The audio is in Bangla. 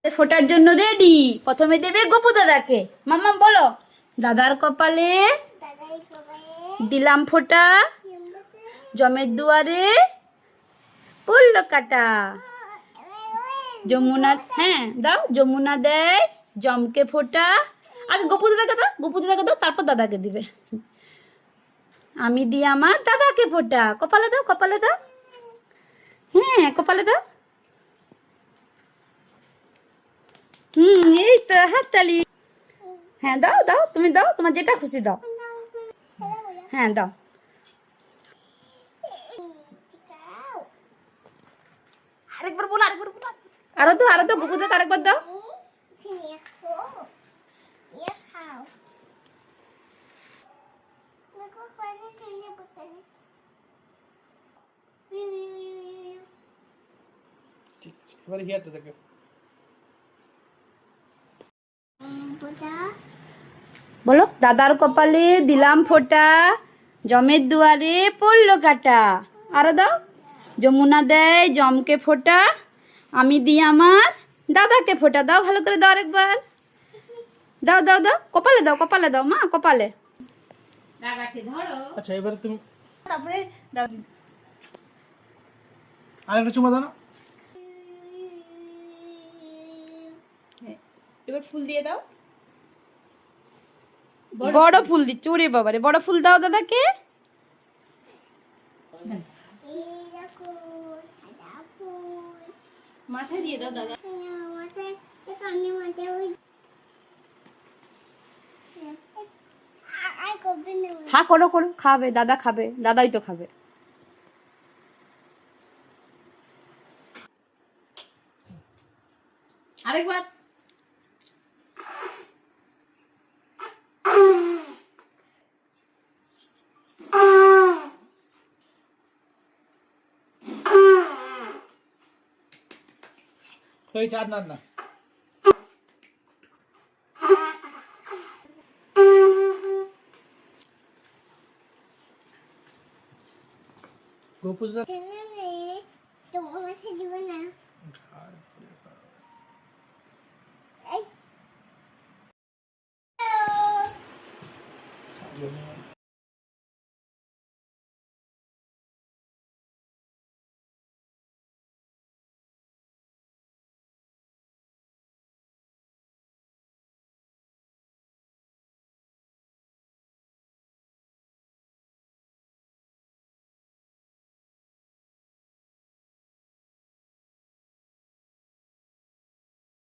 ফোটার জন্য রেডি। প্রথমে দেবে গপু দাদাকে। মাম্মাম বলো, দাদার কপালে দিলাম ফোঁটা, জমের দুয়ারে পড়লো কাটা। যমুনা, হ্যাঁ দাও, যমুনা দেয় জমকে ফোঁটা। আগে গপু দাদাকে দাও, গপু দাদাকে দাও, তারপর দাদাকে দিবে। আমি দিই আমার দাদাকে ফোঁটা। কপালে দাও, কপালে দাও, হ্যাঁ কপালে দাও। এই তো হাততালি। হ্যাঁ দাও দাও, তুমি দাও, তোমার যেটা খুশি দাও। হ্যাঁ দাও। আরেকবার বলো, আরেকবার বলো। আরো তো গপু দাদাকে আরেকবার দাও। এবারে হিয়াতে দেখো। বলো, দাদার কপালে দিলাম ফোঁটা, জমের দুয়ারে পড়লো কাটা। আরো দাও, যমুনা দেয় জমকে ফোঁটা, আমি দিই আমার দাদাকে ফোঁটা। দাও, ভালো করে দাও আরেকবার। দাও দাও দাও, কপালে দাও, কপালে দাও মা, কপালে। ধরো। আচ্ছা এবারে তুমি তারপরে দাও। আরেকটা চুমা দাও না। এবার ফুল দিয়ে দাও। বড় ফুল দিচ্ছি, ওরে বাবারে, বড় ফুল দাও দাদাকে। মাথায় দিয়ে দাও দাদা। হ্যাঁ করো করো, খাবে দাদা, খাবে দাদাই তো খাবে। আরেকবার। হয়েছে আর না। গোপু দাদা